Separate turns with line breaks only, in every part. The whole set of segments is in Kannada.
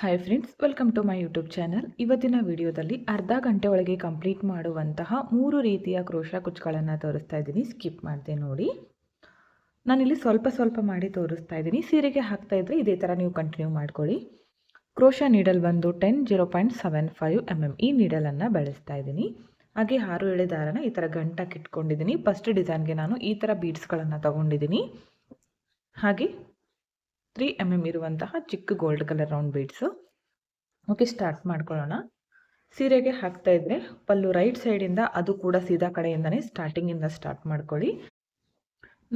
Hi friends, welcome to my YouTube channel. ಇವತ್ತಿನ ವಿಡಿಯೋದಲ್ಲಿ ಅರ್ಧ ಗಂಟೆ ಒಳಗೆ ಕಂಪ್ಲೀಟ್ ಮಾಡುವಂತಹ 3 ರೀತಿಯ ಕ್ರೋಶಾ ಕುಚ್ಚುಗಳನ್ನು ತೋರಿಸ್ತಾ ಇದ್ದೀನಿ. ಸ್ಕಿಪ್ ಮಾಡಿದೆ ನೋಡಿ. ನಾನಿಲ್ಲಿ ಸ್ವಲ್ಪ ಮಾಡಿ ತೋರಿಸ್ತಾ ಇದ್ದೀನಿ. ಸೀರೆಗೆ ಹಾಕ್ತಾ ಇದ್ರೆ ಇದೇ ಥರ ನೀವು ಕಂಟಿನ್ಯೂ ಮಾಡ್ಕೊಳ್ಳಿ. ಕ್ರೋಶಾ ನೀಡಲ್ ಬಂದು 0.75 mm ಈ ನೀಡಲನ್ನು ಬಳಸ್ತಾ ಇದ್ದೀನಿ. ಹಾಗೆ 6 ಎಳೆ ದಾರನ ಈ ಥರ ಗಂಟಕ್ಕೆ ಇಟ್ಕೊಂಡಿದ್ದೀನಿ. ಫಸ್ಟ್ ಡಿಸೈನ್ಗೆ ನಾನು ಈ ಥರ ಬೀಡ್ಸ್ಗಳನ್ನು ತಗೊಂಡಿದ್ದೀನಿ. ಹಾಗೆ 3 mm ಇರುವಂತಹ ಚಿಕ್ಕ gold colour round beads. Okay, start ಮಾಡ್ಕೊಳ್ಳೋಣ. ಸೀರೆಗೆ ಹಾಕ್ತಾ ಇದ್ರೆ ಪಲ್ಲು ರೈಟ್ ಸೈಡಿಂದ, ಅದು ಕೂಡ ಸೀದಾ ಕಡೆಯಿಂದನೇ ಸ್ಟಾರ್ಟಿಂಗಿಂದ ಸ್ಟಾರ್ಟ್ ಮಾಡ್ಕೊಳ್ಳಿ.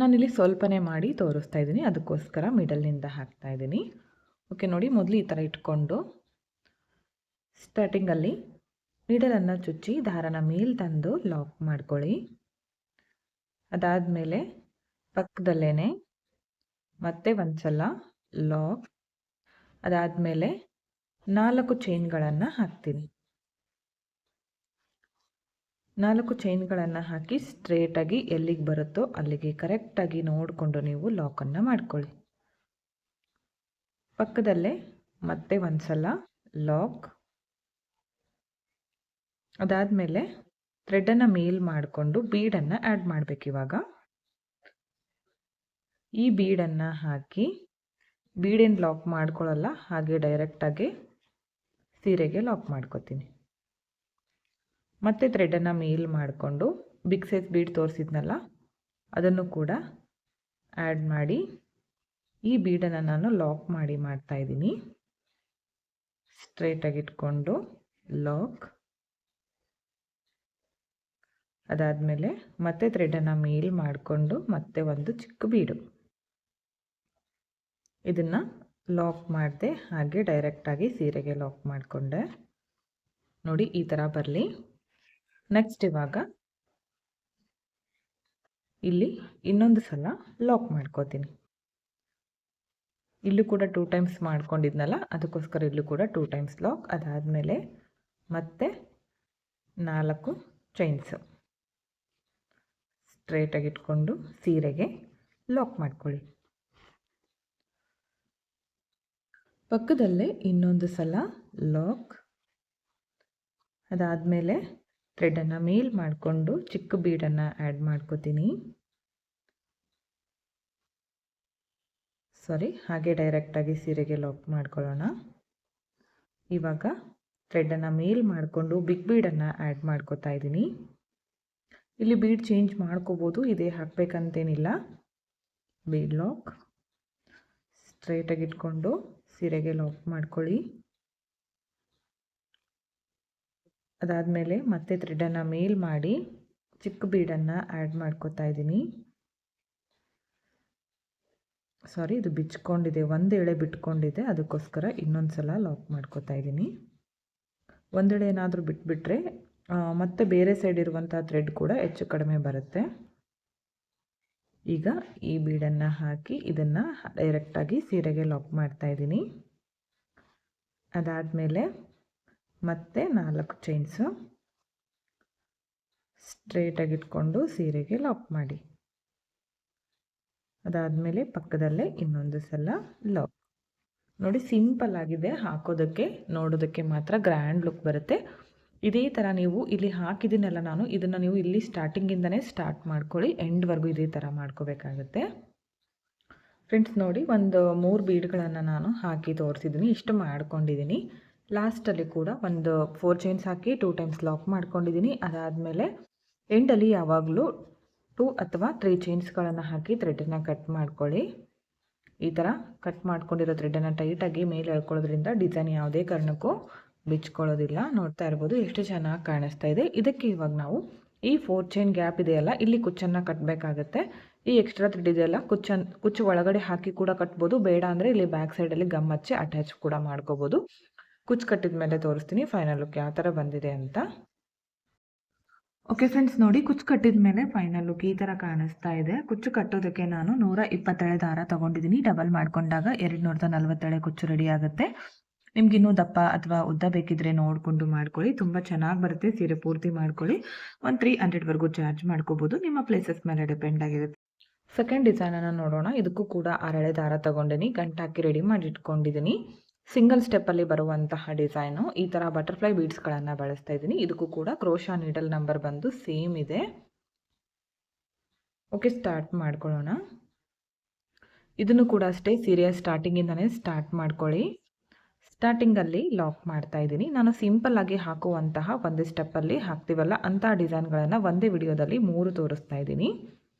ನಾನಿಲ್ಲಿ ಸ್ವಲ್ಪನೇ ಮಾಡಿ ತೋರಿಸ್ತಾ ಇದ್ದೀನಿ, ಅದಕ್ಕೋಸ್ಕರ ಮಿಡಲ್ನಿಂದ ಹಾಕ್ತಾ ಇದ್ದೀನಿ. ಓಕೆ ನೋಡಿ, ಮೊದಲು ಈ ಥರ ಇಟ್ಕೊಂಡು ಸ್ಟಾರ್ಟಿಂಗಲ್ಲಿ ನೀಡಲನ್ನು ಚುಚ್ಚಿ ದಾರನ ಮೇಲೆ ತಂದು ಲಾಕ್ ಮಾಡ್ಕೊಳ್ಳಿ. ಅದಾದಮೇಲೆ ಪಕ್ಕದಲ್ಲೇ ಮತ್ತೆ ಒಂದ್ಸಲ ಲಾಕ್. ಅದಾದಮೇಲೆ 4 ಚೈನ್ಗಳನ್ನು ಹಾಕ್ತೀನಿ. 4 ಚೈನ್ಗಳನ್ನು ಹಾಕಿ ಸ್ಟ್ರೇಟಾಗಿ ಎಲ್ಲಿಗೆ ಬರುತ್ತೋ ಅಲ್ಲಿಗೆ ಕರೆಕ್ಟಾಗಿ ನೋಡಿಕೊಂಡು ನೀವು ಲಾಕನ್ನು ಮಾಡ್ಕೊಳ್ಳಿ. ಪಕ್ಕದಲ್ಲೇ ಮತ್ತೆ ಒಂದ್ಸಲ ಲಾಕ್. ಅದಾದಮೇಲೆ ಥ್ರೆಡನ್ನು ಮೇಲ್ ಮಾಡಿಕೊಂಡು ಬೀಡನ್ನು ಆ್ಯಡ್ ಮಾಡಬೇಕಿವಾಗ. ಈ ಬೀಡನ್ನು ಹಾಕಿ, ಬೀಡೇನು ಲಾಕ್ ಮಾಡ್ಕೊಳ್ಳಲ್ಲ, ಹಾಗೆ ಡೈರೆಕ್ಟಾಗಿ ಸೀರೆಗೆ ಲಾಕ್ ಮಾಡ್ಕೊತೀನಿ. ಮತ್ತು ಥ್ರೆಡನ್ನು ಮೇಲ್ ಮಾಡಿಕೊಂಡು ಬಿಗ್ ಸೈಜ್ ಬೀಡ್ ತೋರಿಸಿದ್ನಲ್ಲ ಅದನ್ನು ಕೂಡ ಆ್ಯಡ್ ಮಾಡಿ ಈ ಬೀಡನ್ನು ನಾನು ಲಾಕ್ ಮಾಡಿ ಮಾಡ್ತಾಯಿದ್ದೀನಿ. ಸ್ಟ್ರೇಟಾಗಿ ಇಟ್ಕೊಂಡು ಲಾಕ್. ಅದಾದಮೇಲೆ ಮತ್ತೆ ಥ್ರೆಡನ್ನು ಮೇಲ್ ಮಾಡಿಕೊಂಡು ಮತ್ತೆ ಒಂದು ಚಿಕ್ಕ ಬೀಡು, ಇದನ್ನು ಲಾಕ್ ಮಾಡಿದೆ. ಹಾಗೆ ಡೈರೆಕ್ಟಾಗಿ ಸೀರೆಗೆ ಲಾಕ್ ಮಾಡಿಕೊಂಡೆ. ನೋಡಿ, ಈ ಥರ ಬರಲಿ. ನೆಕ್ಸ್ಟ್ ಇವಾಗ ಇಲ್ಲಿ ಇನ್ನೊಂದು ಸಲ ಲಾಕ್ ಮಾಡ್ಕೋತೀನಿ. ಇಲ್ಲೂ ಕೂಡ 2 ಟೈಮ್ಸ್ ಮಾಡ್ಕೊಂಡಿದ್ನಲ್ಲ, ಅದಕ್ಕೋಸ್ಕರ ಇಲ್ಲೂ ಕೂಡ 2 ಟೈಮ್ಸ್ ಲಾಕ್. ಅದಾದಮೇಲೆ ಮತ್ತೆ 4 ಚೈನ್ಸು ಸ್ಟ್ರೇಟಾಗಿ ಇಟ್ಕೊಂಡು ಸೀರೆಗೆ ಲಾಕ್ ಮಾಡ್ಕೊಳ್ಳಿ. ಪಕ್ಕದಲ್ಲೇ ಇನ್ನೊಂದು ಸಲ ಲಾಕ್. ಅದಾದಮೇಲೆ ಥ್ರೆಡನ್ನು ಮೇಲ್ ಮಾಡಿಕೊಂಡು ಚಿಕ್ಕ ಬೀಡನ್ನು ಆ್ಯಡ್ ಮಾಡ್ಕೋತೀನಿ. ಹಾಗೆ ಡೈರೆಕ್ಟಾಗಿ ಸೀರೆಗೆ ಲಾಕ್ ಮಾಡ್ಕೊಳ್ಳೋಣ. ಇವಾಗ ಥ್ರೆಡನ್ನು ಮೇಲ್ ಮಾಡಿಕೊಂಡು ಬಿಗ್ ಬೀಡನ್ನು ಆ್ಯಡ್ ಮಾಡ್ಕೋತಾ ಇದ್ದೀನಿ. ಇಲ್ಲಿ ಬೀಡ್ ಚೇಂಜ್ ಮಾಡ್ಕೋಬೋದು, ಇದೇ ಹಾಕಬೇಕಂತೇನಿಲ್ಲ. Bead lock. ಸ್ಟ್ರೇಟಾಗಿ ಇಟ್ಕೊಂಡು ಸೀರೆಗೆ ಲಾಕ್ ಮಾಡ್ಕೊಳ್ಳಿ. ಅದಾದಮೇಲೆ ಮತ್ತೆ ಥ್ರೆಡನ್ನು ಮೇಲ್ ಮಾಡಿ ಚಿಕ್ಕ ಬೀಡನ್ನು ಆ್ಯಡ್ ಮಾಡ್ಕೋತಾ ಇದ್ದೀನಿ. ಇದು ಬಿಚ್ಕೊಂಡಿದೆ, ಒಂದು ಎಳೆ ಬಿಟ್ಕೊಂಡಿದೆ, ಅದಕ್ಕೋಸ್ಕರ ಇನ್ನೊಂದು ಸಲ ಲಾಕ್ ಮಾಡ್ಕೋತಾ ಇದ್ದೀನಿ. ಒಂದು ಎಳೆ ಏನಾದರೂ ಬಿಟ್ಬಿಟ್ರೆ ಮತ್ತೆ ಬೇರೆ ಸೈಡ್ ಇರುವಂಥ ಥ್ರೆಡ್ ಕೂಡ ಹೆಚ್ಚು ಕಡಿಮೆ ಬರುತ್ತೆ. ಈಗ ಈ ಬೀಡನ್ನು ಹಾಕಿ ಇದನ್ನು ಡೈರೆಕ್ಟಾಗಿ ಸೀರೆಗೆ ಲಾಕ್ ಮಾಡ್ತಾ ಇದ್ದೀನಿ. ಅದಾದಮೇಲೆ ಮತ್ತೆ 4 ಚೈನ್ಸು ಸ್ಟ್ರೇಟಾಗಿ ಇಟ್ಕೊಂಡು ಸೀರೆಗೆ ಲಾಕ್ ಮಾಡಿ. ಅದಾದಮೇಲೆ ಪಕ್ಕದಲ್ಲೇ ಇನ್ನೊಂದು ಸಲ ಲಾಕ್. ನೋಡಿ, ಸಿಂಪಲ್ ಆಗಿದೆ, ಹಾಕೋದಕ್ಕೆ ನೋಡೋದಕ್ಕೆ ಮಾತ್ರ ಗ್ರ್ಯಾಂಡ್ ಲುಕ್ ಬರುತ್ತೆ. ಇದೇ ಥರ ನೀವು ಇಲ್ಲಿ ಹಾಕಿದ್ದೀನಲ್ಲ ನಾನು, ಇದನ್ನು ನೀವು ಇಲ್ಲಿ ಸ್ಟಾರ್ಟಿಂಗಿಂದನೇ ಸ್ಟಾರ್ಟ್ ಮಾಡ್ಕೊಳ್ಳಿ, ಎಂಡ್ವರೆಗೂ ಇದೇ ಥರ ಮಾಡ್ಕೋಬೇಕಾಗುತ್ತೆ. ಫ್ರೆಂಡ್ಸ್ ನೋಡಿ, ಒಂದು 3 ಬೀಡ್ಗಳನ್ನು ನಾನು ಹಾಕಿ ತೋರಿಸಿದ್ದೀನಿ, ಇಷ್ಟು ಮಾಡ್ಕೊಂಡಿದ್ದೀನಿ. ಲಾಸ್ಟಲ್ಲಿ ಕೂಡ ಒಂದು 4 ಚೈನ್ಸ್ ಹಾಕಿ 2 ಟೈಮ್ಸ್ ಲಾಕ್ ಮಾಡ್ಕೊಂಡಿದ್ದೀನಿ. ಅದಾದಮೇಲೆ ಎಂಡಲ್ಲಿ ಯಾವಾಗಲೂ 2 ಅಥವಾ 3 ಚೈನ್ಸ್ಗಳನ್ನು ಹಾಕಿ ಥ್ರೆಡನ್ನು ಕಟ್ ಮಾಡ್ಕೊಳ್ಳಿ. ಈ ಥರ ಕಟ್ ಮಾಡ್ಕೊಂಡಿರೋ ಥ್ರೆಡನ್ನು ಟೈಟಾಗಿ ಮೇಲೆ ಎಳ್ಕೊಳ್ಳೋದ್ರಿಂದ ಡಿಸೈನ್ ಯಾವುದೇ ಕಾರಣಕ್ಕೂ ಬಿಚ್ಕೊಳ್ಳೋದಿಲ್ಲ. ನೋಡ್ತಾ ಇರ್ಬೋದು ಎಷ್ಟು ಚೆನ್ನಾಗಿ ಕಾಣಿಸ್ತಾ ಇದೆ. ಇದಕ್ಕೆ ಇವಾಗ ನಾವು ಈ 4 ಚೈನ್ ಗ್ಯಾಪ್ ಇದೆಯಲ್ಲ, ಇಲ್ಲಿ ಕುಚ್ಚನ್ನು ಕಟ್ಟಬೇಕಾಗತ್ತೆ. ಈ ಎಕ್ಸ್ಟ್ರಾ ಥ್ರೆಡ್ ಇದೆಯಲ್ಲ, ಕುಚ್ಚು ಒಳಗಡೆ ಹಾಕಿ ಕೂಡ ಕಟ್ಬೋದು, ಬೇಡ ಅಂದರೆ ಇಲ್ಲಿ ಬ್ಯಾಕ್ ಸೈಡಲ್ಲಿ ಗಮ್ ಹಚ್ಚಿ ಅಟ್ಯಾಚ್ ಕೂಡ ಮಾಡ್ಕೋಬೋದು. ಕುಚ್ಚು ಕಟ್ಟಿದ ಮೇಲೆ ತೋರಿಸ್ತೀನಿ ಫೈನಲ್ ಲುಕ್ ಯಾವ ಥರ ಬಂದಿದೆ ಅಂತ. ಓಕೆ ಫ್ರೆಂಡ್ಸ್ ನೋಡಿ, ಕುಚ್ಚು ಕಟ್ಟಿದ ಮೇಲೆ ಫೈನಲ್ ಲುಕ್ ಈ ಥರ ಕಾಣಿಸ್ತಾ ಇದೆ. ಕುಚ್ಚು ಕಟ್ಟೋದಕ್ಕೆ ನಾನು 120 ದಾರ ತೊಗೊಂಡಿದ್ದೀನಿ. ಡಬಲ್ ಮಾಡ್ಕೊಂಡಾಗ 240 ಕುಚ್ಚು ರೆಡಿ ಆಗುತ್ತೆ. ನಿಮ್ಗೆ ಇನ್ನೂ ದಪ್ಪ ಅಥವಾ ಉದ್ದ ಬೇಕಿದ್ರೆ ನೋಡಿಕೊಂಡು ಮಾಡ್ಕೊಳ್ಳಿ, ತುಂಬ ಚೆನ್ನಾಗಿ ಬರುತ್ತೆ. ಸೀರೆ ಪೂರ್ತಿ ಮಾಡ್ಕೊಳ್ಳಿ. ಒಂದು 300ವರೆಗೂ ಚಾರ್ಜ್ ಮಾಡ್ಕೋಬೋದು, ನಿಮ್ಮ ಪ್ಲೇಸಸ್ ಮೇಲೆ ಡಿಪೆಂಡ್ ಆಗಿರುತ್ತೆ. ಸೆಕೆಂಡ್ ಡಿಸೈನನ್ನು ನೋಡೋಣ. ಇದಕ್ಕೂ ಕೂಡ 6 ಎಳೆ ದಾರ ತೊಗೊಂಡಿನಿ, ಗಂಟು ಹಾಕಿ ರೆಡಿ ಮಾಡಿ ಇಟ್ಕೊಂಡಿದ್ದೀನಿ. ಸಿಂಗಲ್ ಸ್ಟೆಪ್ಪಲ್ಲಿ ಬರುವಂತಹ ಡಿಸೈನು. ಈ ಥರ ಬಟರ್ಫ್ಲೈ ಬೀಡ್ಸ್ಗಳನ್ನು ಬಳಸ್ತಾ ಇದ್ದೀನಿ. ಇದಕ್ಕೂ ಕೂಡ ಕ್ರೋಶಾ ನೀಡಲ್ ನಂಬರ್ ಬಂದು ಸೇಮ್ ಇದೆ. ಓಕೆ, ಸ್ಟಾರ್ಟ್ ಮಾಡ್ಕೊಳ್ಳೋಣ. ಇದನ್ನು ಕೂಡ ಅಷ್ಟೇ ಸೀರೆಯ ಸ್ಟಾರ್ಟಿಂಗಿಂದನೇ ಸ್ಟಾರ್ಟ್ ಮಾಡ್ಕೊಳ್ಳಿ. ಸ್ಟಾರ್ಟಿಂಗಲ್ಲಿ ಲಾಕ್ ಮಾಡ್ತಾ ಇದ್ದೀನಿ. ನಾನು ಸಿಂಪಲ್ ಆಗಿ ಹಾಕುವಂತಹ ಒಂದು ಸ್ಟೆಪ್ಪಲ್ಲಿ ಹಾಕ್ತೀವಲ್ಲ ಅಂತಹ ಡಿಸೈನ್ಗಳನ್ನು ಒಂದೇ ವಿಡಿಯೋದಲ್ಲಿ 3 ತೋರಿಸ್ತಾ ಇದ್ದೀನಿ.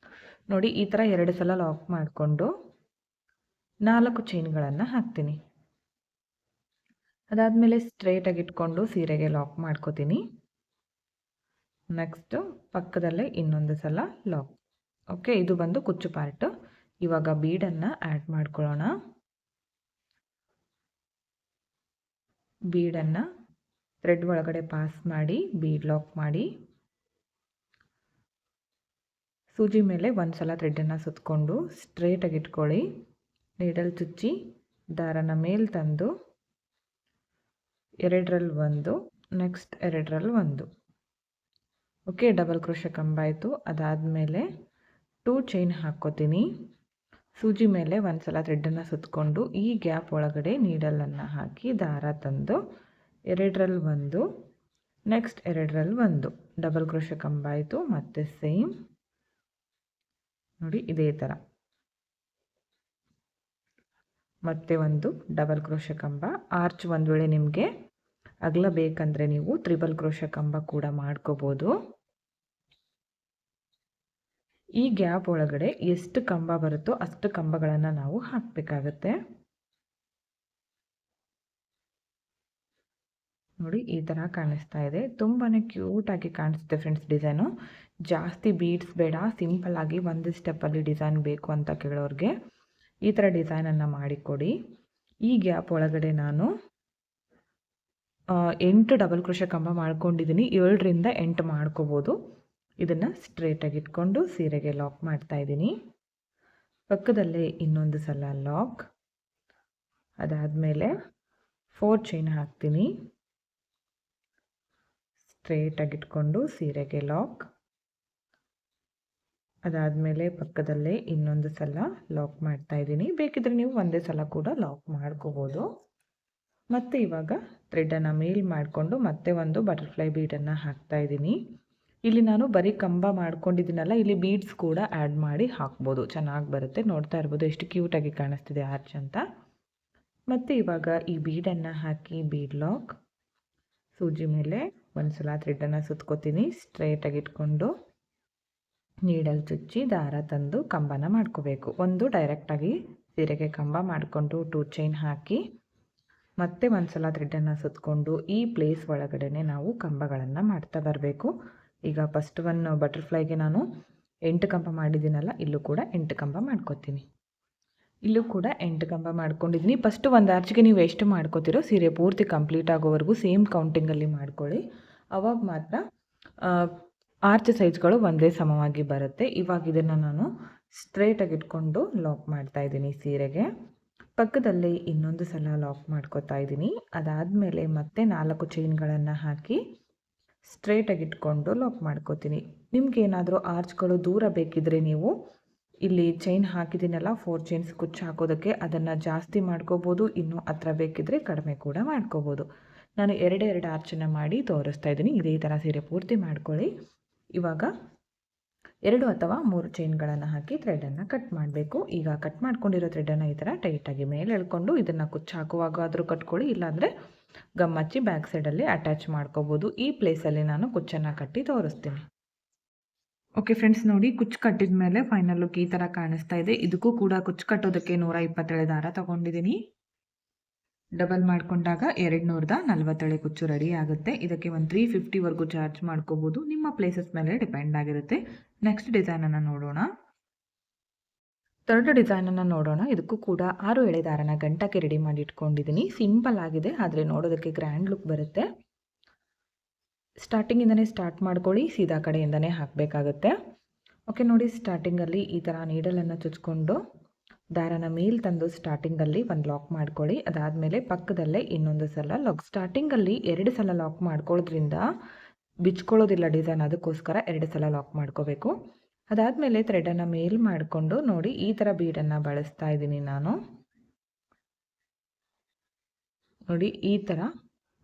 ನೋಡಿ, ಈ ಥರ 2 ಸಲ ಲಾಕ್ ಮಾಡಿಕೊಂಡು 4 ಚೈನ್ಗಳನ್ನು ಹಾಕ್ತೀನಿ. ಅದಾದಮೇಲೆ ಸ್ಟ್ರೇಟಾಗಿ ಇಟ್ಕೊಂಡು ಸೀರೆಗೆ ಲಾಕ್ ಮಾಡ್ಕೋತೀನಿ. ನೆಕ್ಸ್ಟು ಪಕ್ಕದಲ್ಲೇ ಇನ್ನೊಂದು ಸಲ ಲಾಕ್. ಓಕೆ, ಇದು ಬಂದು ಕುಚ್ಚು ಪಾರ್ಟು. ಇವಾಗ ಬೀಡನ್ನು ಆ್ಯಡ್ ಮಾಡ್ಕೊಳ್ಳೋಣ. ಬೀಡನ್ನು ಥ್ರೆಡ್ ಒಳಗಡೆ ಪಾಸ್ ಮಾಡಿ ಬೀಡ್ ಲಾಕ್ ಮಾಡಿ ಸೂಜಿ ಮೇಲೆ ಒಂದು ಸಲ ಥ್ರೆಡ್ಡನ್ನು ಸುತ್ತಕೊಂಡು ಸ್ಟ್ರೇಟಾಗಿ ಇಟ್ಕೊಳ್ಳಿ. ನೀಡಲ್ ಚುಚ್ಚಿ ದಾರನ ಮೇಲೆ ತಂದು 2ರಲ್ಲಿ 1, ನೆಕ್ಸ್ಟ್ 2ರಲ್ಲಿ 1. ಓಕೆ, ಡಬಲ್ ಕ್ರೋಶೆ ಕಂಬ ಆಯಿತು. ಅದಾದಮೇಲೆ 2 ಚೈನ್ ಹಾಕ್ಕೋತೀನಿ. ಸೂಜಿ ಮೇಲೆ ಒಂದು ಸಲ ಥ್ರೆಡ್ಡನ್ನು ಸುತ್ತಕೊಂಡು ಈ ಗ್ಯಾಪ್ ಒಳಗಡೆ ನೀಡಲನ್ನು ಹಾಕಿ ದಾರ ತಂದು 2ರಲ್ಲಿ 1, ನೆಕ್ಸ್ಟ್ 2ರಲ್ಲಿ 1. ಡಬಲ್ ಕ್ರೋಶೆ ಕಂಬ ಆಯಿತು. ಮತ್ತು ಸೇಮ್ ನೋಡಿ ಇದೇ ಥರ ಮತ್ತೆ ಒಂದು ಡಬಲ್ ಕ್ರೋಶೆ ಕಂಬ. ಆರ್ಚ್ ಒಂದು ವೇಳೆ ನಿಮಗೆ ಅಗಲ ಬೇಕಂದರೆ ನೀವು ತ್ರಿಬಲ್ ಕ್ರೋಶೆ ಕಂಬ ಕೂಡ ಮಾಡ್ಕೋಬೋದು. ಈ ಗ್ಯಾಪ್ ಒಳಗಡೆ ಎಷ್ಟು ಕಂಬ ಬರುತ್ತೋ ಅಷ್ಟು ಕಂಬಗಳನ್ನು ನಾವು ಹಾಕಬೇಕಾಗತ್ತೆ. ನೋಡಿ, ಈ ಥರ ಕಾಣಿಸ್ತಾ ಇದೆ. ತುಂಬಾ ಕ್ಯೂಟಾಗಿ ಕಾಣಿಸುತ್ತೆ ಫ್ರೆಂಡ್ಸ್ ಡಿಸೈನು. ಜಾಸ್ತಿ ಬೀಡ್ಸ್ ಬೇಡ, ಸಿಂಪಲ್ ಆಗಿ ಒಂದು ಸ್ಟೆಪ್ಪಲ್ಲಿ ಡಿಸೈನ್ ಬೇಕು ಅಂತ ಕೇಳೋರಿಗೆ ಈ ಥರ ಡಿಸೈನನ್ನು ಮಾಡಿಕೊಡಿ. ಈ ಗ್ಯಾಪ್ ಒಳಗಡೆ ನಾನು 8 ಡಬಲ್ ಕ್ರೋಶೆ ಕಂಬ ಮಾಡ್ಕೊಂಡಿದ್ದೀನಿ. 7ರಿಂದ 8 ಮಾಡ್ಕೋಬೋದು. ಇದನ್ನು ಸ್ಟ್ರೇಟಾಗಿ ಇಟ್ಕೊಂಡು ಸೀರೆಗೆ ಲಾಕ್ ಮಾಡ್ತಾ ಇದ್ದೀನಿ. ಪಕ್ಕದಲ್ಲೇ ಇನ್ನೊಂದು ಸಲ ಲಾಕ್. ಅದಾದಮೇಲೆ 4 ಚೈನ್ ಹಾಕ್ತೀನಿ. ಸ್ಟ್ರೇಟಾಗಿ ಇಟ್ಕೊಂಡು ಸೀರೆಗೆ ಲಾಕ್. ಅದಾದಮೇಲೆ ಪಕ್ಕದಲ್ಲೇ ಇನ್ನೊಂದು ಸಲ ಲಾಕ್ ಮಾಡ್ತಾ ಇದ್ದೀನಿ. ಬೇಕಿದ್ರೆ ನೀವು ಒಂದೇ ಸಲ ಕೂಡ ಲಾಕ್ ಮಾಡ್ಕೋಬೋದು. ಮತ್ತು ಇವಾಗ ಥ್ರೆಡ್ಡನ್ನು ಮೇಲ್ ಮಾಡಿಕೊಂಡು ಮತ್ತೆ ಒಂದು ಬಟರ್ಫ್ಲೈ ಬೀಡನ್ನು ಹಾಕ್ತಾ ಇದ್ದೀನಿ. ಇಲ್ಲಿ ನಾನು ಬರೀ ಕಂಬ ಮಾಡ್ಕೊಂಡಿದ್ದೀನಲ್ಲ, ಇಲ್ಲಿ ಬೀಡ್ಸ್ ಕೂಡ ಆ್ಯಡ್ ಮಾಡಿ ಹಾಕ್ಬೋದು, ಚೆನ್ನಾಗಿ ಬರುತ್ತೆ. ನೋಡ್ತಾ ಇರ್ಬೋದು ಎಷ್ಟು ಕ್ಯೂಟಾಗಿ ಕಾಣಿಸ್ತಿದೆ ಆರ್ಚ್ ಅಂತ. ಮತ್ತು ಇವಾಗ ಈ ಬೀಡನ್ನು ಹಾಕಿ ಬೀಡ್ ಲಾಕ್. ಸೂಜಿ ಮೇಲೆ ಒಂದು ಸಲ ಥ್ರೆಡ್ಡನ್ನು ಸುತ್ಕೋತೀನಿ. ಸ್ಟ್ರೇಟಾಗಿ ಇಟ್ಕೊಂಡು ನೀಡಲ್ ಚುಚ್ಚಿ ದಾರ ತಂದು ಕಂಬನ ಮಾಡ್ಕೋಬೇಕು. ಒಂದು ಡೈರೆಕ್ಟಾಗಿ ಸೀರೆಗೆ ಕಂಬ ಮಾಡಿಕೊಂಡು 2 ಚೈನ್ ಹಾಕಿ ಮತ್ತೆ ಒಂದು ಸಲ ಥ್ರೆಡ್ಡನ್ನು ಸುತ್ತಕೊಂಡು ಈ ಪ್ಲೇಸ್ ಒಳಗಡೆ ನಾವು ಕಂಬಗಳನ್ನು ಮಾಡ್ತಾ ಬರಬೇಕು. ಈಗ ಫಸ್ಟ್ ಬಟರ್ಫ್ಲೈಗೆ ನಾನು 8 ಕಂಬ ಮಾಡಿದ್ದೀನಲ್ಲ, ಇಲ್ಲೂ ಕೂಡ 8 ಕಂಬ ಮಾಡ್ಕೋತೀನಿ. ಇಲ್ಲೂ ಕೂಡ 8 ಕಂಬ ಮಾಡ್ಕೊಂಡಿದ್ದೀನಿ. ಫಸ್ಟು ಒಂದು ಆರ್ಚ್ಗೆ ನೀವು ಎಷ್ಟು ಮಾಡ್ಕೋತೀರೋ ಸೀರೆ ಪೂರ್ತಿ ಕಂಪ್ಲೀಟ್ ಆಗೋವರೆಗೂ ಸೇಮ್ ಕೌಂಟಿಂಗಲ್ಲಿ ಮಾಡ್ಕೊಳ್ಳಿ. ಆವಾಗ ಮಾತ್ರ ಆರ್ಚ್ ಸೈಜ್ಗಳು ಒಂದೇ ಸಮವಾಗಿ ಬರುತ್ತೆ. ಇವಾಗ ಇದನ್ನು ನಾನು ಸ್ಟ್ರೇಟಾಗಿ ಇಟ್ಕೊಂಡು ಲಾಕ್ ಮಾಡ್ತಾ ಇದ್ದೀನಿ ಸೀರೆಗೆ. ಪಕ್ಕದಲ್ಲಿ ಇನ್ನೊಂದು ಸಲ ಲಾಕ್ ಮಾಡ್ಕೋತಾ ಇದ್ದೀನಿ. ಅದಾದಮೇಲೆ ಮತ್ತೆ 4 ಚೈನ್ಗಳನ್ನು ಹಾಕಿ ಸ್ಟ್ರೇಟಾಗಿ ಇಟ್ಕೊಂಡು ಲಾಕ್ ಮಾಡ್ಕೋತೀನಿ. ನಿಮಗೇನಾದರೂ ಆರ್ಚ್ಗಳು ದೂರ ಬೇಕಿದ್ರೆ ನೀವು ಇಲ್ಲಿ ಚೈನ್ ಹಾಕಿದ್ದೀನಲ್ಲ 4 ಚೈನ್ಸ್ ಕುಚ್ಚು ಹಾಕೋದಕ್ಕೆ, ಅದನ್ನು ಜಾಸ್ತಿ ಮಾಡ್ಕೋಬೋದು. ಇನ್ನೂ ಹತ್ರ ಬೇಕಿದ್ರೆ ಕಡಿಮೆ ಕೂಡ ಮಾಡ್ಕೋಬೋದು. ನಾನು 2 ಆರ್ಚನ್ನು ಮಾಡಿ ತೋರಿಸ್ತಾ ಇದ್ದೀನಿ. ಇದೇ ಥರ ಸೀರೆ ಪೂರ್ತಿ ಮಾಡ್ಕೊಳ್ಳಿ. ಇವಾಗ 2 ಅಥವಾ 3 ಚೈನ್ಗಳನ್ನು ಹಾಕಿ ಥ್ರೆಡನ್ನು ಕಟ್ ಮಾಡಬೇಕು. ಈಗ ಕಟ್ ಮಾಡ್ಕೊಂಡಿರೋ ಥ್ರೆಡನ್ನು ಈ ಥರ ಟೈಟಾಗಿ ಮೇಲೆ ಎಳ್ಕೊಂಡು ಇದನ್ನು ಕುಚ್ಚು ಹಾಕುವಾಗ ಆದರೂ ಕಟ್ಕೊಳ್ಳಿ, ಇಲ್ಲಾಂದರೆ ಗಮ್ಮಚ್ಚಿ ಬ್ಯಾಕ್ ಸೈಡಲ್ಲಿ ಅಟ್ಯಾಚ್ ಮಾಡ್ಕೋಬೋದು. ಈ ಪ್ಲೇಸಲ್ಲಿ ನಾನು ಕುಚ್ಚನ್ನು ಕಟ್ಟಿ ತೋರಿಸ್ತೀನಿ. ಓಕೆ ಫ್ರೆಂಡ್ಸ್, ನೋಡಿ ಕುಚ್ಚು ಕಟ್ಟಿದ ಮೇಲೆ ಫೈನಲ್ ಲುಕ್ ಈ ಥರ ಕಾಣಿಸ್ತಾ ಇದೆ. ಇದಕ್ಕೂ ಕೂಡ ಕುಚ್ಚು ಕಟ್ಟೋದಕ್ಕೆ 127 ದಾರ ತೊಗೊಂಡಿದ್ದೀನಿ. ಡಬಲ್ ಮಾಡಿಕೊಂಡಾಗ 240 ಕುಚ್ಚು ರೆಡಿ ಆಗುತ್ತೆ. ಇದಕ್ಕೆ ಒಂದು 350ವರೆಗೂ ಚಾರ್ಜ್ ಮಾಡ್ಕೋಬೋದು. ನಿಮ್ಮ ಪ್ಲೇಸಸ್ ಮೇಲೆ ಡಿಪೆಂಡ್ ಆಗಿರುತ್ತೆ. ನೆಕ್ಸ್ಟ್ ಡಿಸೈನನ್ನು ನೋಡೋಣ. ಥರ್ಡ್ ಡಿಸೈನನ್ನು ನೋಡೋಣ. ಇದಕ್ಕೂ ಕೂಡ 6 ಎಳೆ ದಾರನ ಗಂಟಕ್ಕೆ ರೆಡಿ ಮಾಡಿ ಇಟ್ಕೊಂಡಿದ್ದೀನಿ. ಸಿಂಪಲ್ ಆಗಿದೆ, ಆದರೆ ನೋಡೋದಕ್ಕೆ ಗ್ರ್ಯಾಂಡ್ ಲುಕ್ ಬರುತ್ತೆ. ಸ್ಟಾರ್ಟಿಂಗಿಂದನೇ ಸ್ಟಾರ್ಟ್ ಮಾಡ್ಕೊಳ್ಳಿ, ಸೀದಾ ಕಡೆಯಿಂದನೇ ಹಾಕಬೇಕಾಗುತ್ತೆ. ಓಕೆ ನೋಡಿ, ಸ್ಟಾರ್ಟಿಂಗಲ್ಲಿ ಈ ಥರ ನೀಡಲನ್ನು ಚುಚ್ಕೊಂಡು ದಾರನ ಮೇಲೆ ತಂದು ಸ್ಟಾರ್ಟಿಂಗಲ್ಲಿ ಒಂದು ಲಾಕ್ ಮಾಡ್ಕೊಳ್ಳಿ. ಅದಾದಮೇಲೆ ಪಕ್ಕದಲ್ಲೇ ಇನ್ನೊಂದು ಸಲ ಲಾಕ್. ಸ್ಟಾರ್ಟಿಂಗಲ್ಲಿ 2 ಸಲ ಲಾಕ್ ಮಾಡ್ಕೊಳ್ಳೋದ್ರಿಂದ ಬಿಚ್ಕೊಳ್ಳೋದಿಲ್ಲ ಡಿಸೈನ್, ಅದಕ್ಕೋಸ್ಕರ 2 ಸಲ ಲಾಕ್ ಮಾಡ್ಕೋಬೇಕು. ಅದಾದಮೇಲೆ ಥ್ರೆಡನ್ನು ಮೇಲ್ ಮಾಡಿಕೊಂಡು ನೋಡಿ ಈ ಥರ ಬೀಡನ್ನು ಬಳಸ್ತಾ ಇದ್ದೀನಿ ನಾನು. ನೋಡಿ ಈ ಥರ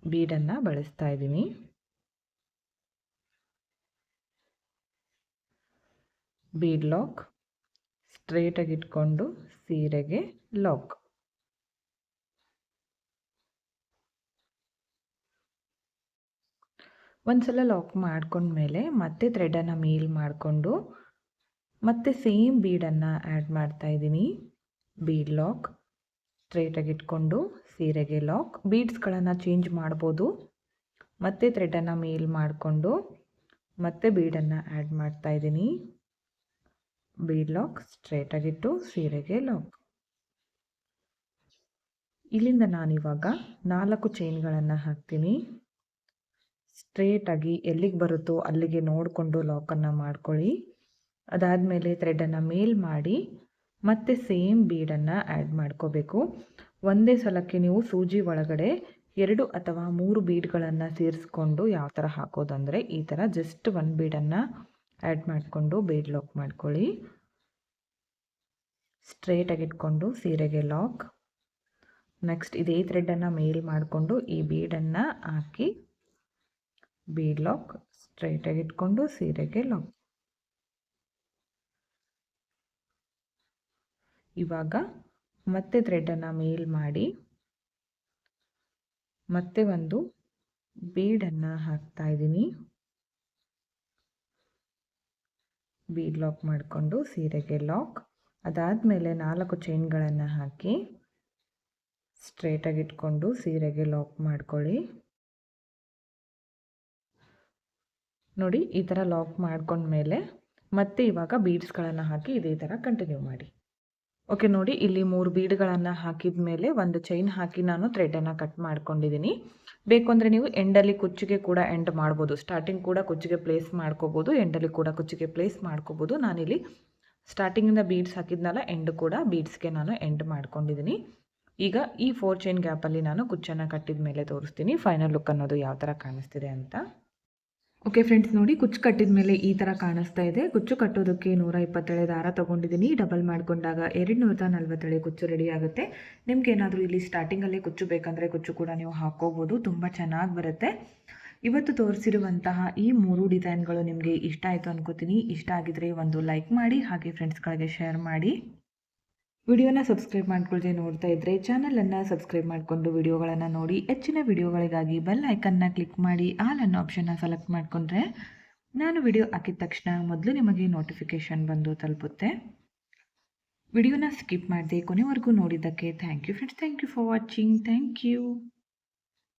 ಬೀಡನ್ನು ಬಳಸ್ತಾ ಇದ್ದೀನಿ. ಬೀಡ್ ಲಾಕ್, ಸ್ಟ್ರೇಟಾಗಿ ಇಟ್ಕೊಂಡು ಸೀರೆಗೆ ಲಾಕ್. ಒಂದ್ಸಲ ಲಾಕ್ ಮಾಡ್ಕೊಂಡ್ಮೇಲೆ ಮತ್ತೆ ಥ್ರೆಡನ್ನು ಮೇಲ್ ಮಾಡಿಕೊಂಡು ಮತ್ತೆ ಸೇಮ್ ಬೀಡನ್ನು ಆ್ಯಡ್ ಮಾಡ್ತಾ ಇದ್ದೀನಿ. ಬೀಡ್ ಲಾಕ್, ಸ್ಟ್ರೇಟಾಗಿ ಇಟ್ಕೊಂಡು ಸೀರೆಗೆ ಲಾಕ್. ಬೀಡ್ಸ್ಗಳನ್ನು ಚೇಂಜ್ ಮಾಡ್ಬೋದು. ಮತ್ತೆ ಥ್ರೆಡನ್ನು ಮೇಲ್ ಮಾಡಿಕೊಂಡು ಮತ್ತೆ ಬೀಡನ್ನು ಆ್ಯಡ್ ಮಾಡ್ತಾ ಇದ್ದೀನಿ. ಬೀಡ್ ಲಾಕ್, ಸ್ಟ್ರೇಟಾಗಿಟ್ಟು ಸೀರೆಗೆ ಲಾಕ್. ಇಲ್ಲಿಂದ ನಾನಿವಾಗ 4 ಚೈನ್ಗಳನ್ನು ಹಾಕ್ತೀನಿ. ಸ್ಟ್ರೇಟಾಗಿ ಎಲ್ಲಿಗೆ ಬರುತ್ತೋ ಅಲ್ಲಿಗೆ ನೋಡಿಕೊಂಡು ಲಾಕನ್ನು ಮಾಡ್ಕೊಳ್ಳಿ. ಅದಾದಮೇಲೆ ಥ್ರೆಡನ್ನು ಮೇಲ್ ಮಾಡಿ ಮತ್ತೆ ಸೇಮ್ ಬೀಡನ್ನು ಆ್ಯಡ್ ಮಾಡ್ಕೋಬೇಕು. ಒಂದೇ ಸಲಕ್ಕೆ ನೀವು ಸೂಜಿ ಒಳಗಡೆ 2 ಅಥವಾ 3 ಬೀಡ್ಗಳನ್ನು ಸೇರಿಸ್ಕೊಂಡು ಯಾವ ಥರ ಹಾಕೋದಂದರೆ ಈ ಥರ ಜಸ್ಟ್ 1 ಬೀಡನ್ನು ಆ್ಯಡ್ ಮಾಡಿಕೊಂಡು ಬೀಡ್ ಲಾಕ್ ಮಾಡ್ಕೊಳ್ಳಿ. ಸ್ಟ್ರೇಟಾಗಿ ಇಟ್ಕೊಂಡು ಸೀರೆಗೆ ಲಾಕ್. ನೆಕ್ಸ್ಟ್ ಇದೇ ಥ್ರೆಡನ್ನು ಮೇಲ್ ಮಾಡಿಕೊಂಡು ಈ ಬೀಡನ್ನು ಹಾಕಿ ಬೀಡ್ ಲಾಕ್, ಸ್ಟ್ರೈಟಾಗಿ ಇಟ್ಕೊಂಡು ಸೀರೆಗೆ ಲಾಕ್. ಇವಾಗ ಮತ್ತೆ ಥ್ರೆಡನ್ನು ಮೇಲ್ ಮಾಡಿ ಮತ್ತೆ ಒಂದು ಬೀಡನ್ನು ಹಾಕ್ತಾ ಇದ್ದೀನಿ. ಬೀಡ್ ಲಾಕ್ ಮಾಡಿಕೊಂಡು ಸೀರೆಗೆ ಲಾಕ್. ಅದಾದಮೇಲೆ 4 ಚೈನ್ಗಳನ್ನು ಹಾಕಿ ಸ್ಟ್ರೇಟಾಗಿ ಇಟ್ಕೊಂಡು ಸೀರೆಗೆ ಲಾಕ್ ಮಾಡ್ಕೊಳ್ಳಿ. ನೋಡಿ ಈ ಥರ ಲಾಕ್ ಮಾಡ್ಕೊಂಡ್ಮೇಲೆ ಮತ್ತೆ ಇವಾಗ ಬೀಡ್ಸ್ಗಳನ್ನು ಹಾಕಿ ಇದೇ ಥರ ಕಂಟಿನ್ಯೂ ಮಾಡಿ. ಓಕೆ, ನೋಡಿ ಇಲ್ಲಿ 3 ಬೀಡ್ಗಳನ್ನು ಹಾಕಿದ ಮೇಲೆ ಒಂದು ಚೈನ್ ಹಾಕಿ ನಾನು ಥ್ರೆಡನ್ನು ಕಟ್ ಮಾಡ್ಕೊಂಡಿದ್ದೀನಿ. ಬೇಕು ಅಂದರೆ ನೀವು ಎಂಡಲ್ಲಿ ಕುಚ್ಚಿಗೆ ಕೂಡ ಎಂಡ್ ಮಾಡ್ಬೋದು. ಸ್ಟಾರ್ಟಿಂಗ್ ಕೂಡ ಕುಚ್ಚಿಗೆ ಪ್ಲೇಸ್ ಮಾಡ್ಕೋಬೋದು, ಎಂಡಲ್ಲಿ ಕೂಡ ಕುಚ್ಚಿಗೆ ಪ್ಲೇಸ್ ಮಾಡ್ಕೋಬೋದು. ನಾನಿಲ್ಲಿ ಸ್ಟಾರ್ಟಿಂಗಿಂದ ಬೀಡ್ಸ್ ಹಾಕಿದ್ನಲ್ಲ, ಎಂಡ್ ಕೂಡ ಬೀಡ್ಸ್ಗೆ ನಾನು ಎಂಡ್ ಮಾಡ್ಕೊಂಡಿದ್ದೀನಿ. ಈಗ ಈ 4 ಚೈನ್ ಗ್ಯಾಪಲ್ಲಿ ನಾನು ಕುಚ್ಚನ್ನು ಕಟ್ಟಿದ ಮೇಲೆ ತೋರಿಸ್ತೀನಿ ಫೈನಲ್ ಲುಕ್ ಅನ್ನೋದು ಯಾವ ಥರ ಕಾಣಿಸ್ತಿದೆ ಅಂತ. ಓಕೆ ಫ್ರೆಂಡ್ಸ್, ನೋಡಿ ಕುಚ್ಚು ಕಟ್ಟಿದ ಮೇಲೆ ಈ ಥರ ಕಾಣಿಸ್ತಾ ಇದೆ. ಕುಚ್ಚು ಕಟ್ಟೋದಕ್ಕೆ 127 ದಾರ ತೊಗೊಂಡಿದ್ದೀನಿ. ಡಬಲ್ ಮಾಡಿಕೊಂಡಾಗ 240 ಕುಚ್ಚು ರೆಡಿ ಆಗುತ್ತೆ. ನಿಮ್ಗೆ ಏನಾದರೂ ಇಲ್ಲಿ ಸ್ಟಾರ್ಟಿಂಗಲ್ಲೇ ಕುಚ್ಚು ಬೇಕಂದರೆ ಕುಚ್ಚು ಕೂಡ ನೀವು ಹಾಕೋಬೋದು, ತುಂಬ ಚೆನ್ನಾಗಿ ಬರುತ್ತೆ. ಇವತ್ತು ತೋರಿಸಿರುವಂತಹ ಈ 3 ಡಿಸೈನ್ಗಳು ನಿಮಗೆ ಇಷ್ಟ ಆಯಿತು ಅನ್ಕೋತೀನಿ. ಇಷ್ಟ ಆಗಿದ್ರೆ ಒಂದು ಲೈಕ್ ಮಾಡಿ, ಹಾಗೆ ಫ್ರೆಂಡ್ಸ್ಗಳಿಗೆ ಶೇರ್ ಮಾಡಿ. ವಿಡಿಯೋನ ಸಬ್ಸ್ಕ್ರೈಬ್ ಮಾಡ್ಕೊಳ್ಳದೆ ನೋಡ್ತಾ ಇದ್ದರೆ ಚಾನಲನ್ನು ಸಬ್ಸ್ಕ್ರೈಬ್ ಮಾಡಿಕೊಂಡು ವಿಡಿಯೋಗಳನ್ನು ನೋಡಿ. ಹೆಚ್ಚಿನ ವಿಡಿಯೋಗಳಿಗಾಗಿ ಬೆಲ್ ಐಕನ್ನ ಕ್ಲಿಕ್ ಮಾಡಿ ಆಲ್ ಅನ್ನೋ ಆಪ್ಷನ್ನ ಸೆಲೆಕ್ಟ್ ಮಾಡಿಕೊಂಡ್ರೆ ನಾನು ವಿಡಿಯೋ ಹಾಕಿದ ತಕ್ಷಣ ಮೊದಲು ನಿಮಗೆ ನೋಟಿಫಿಕೇಷನ್ ಬಂದು ತಲುಪುತ್ತೆ. ವಿಡಿಯೋನ ಸ್ಕಿಪ್ ಮಾಡದೆ ಕೊನೆವರೆಗೂ ನೋಡಿದ್ದಕ್ಕೆ thank you friends. Thank you for watching. Thank you.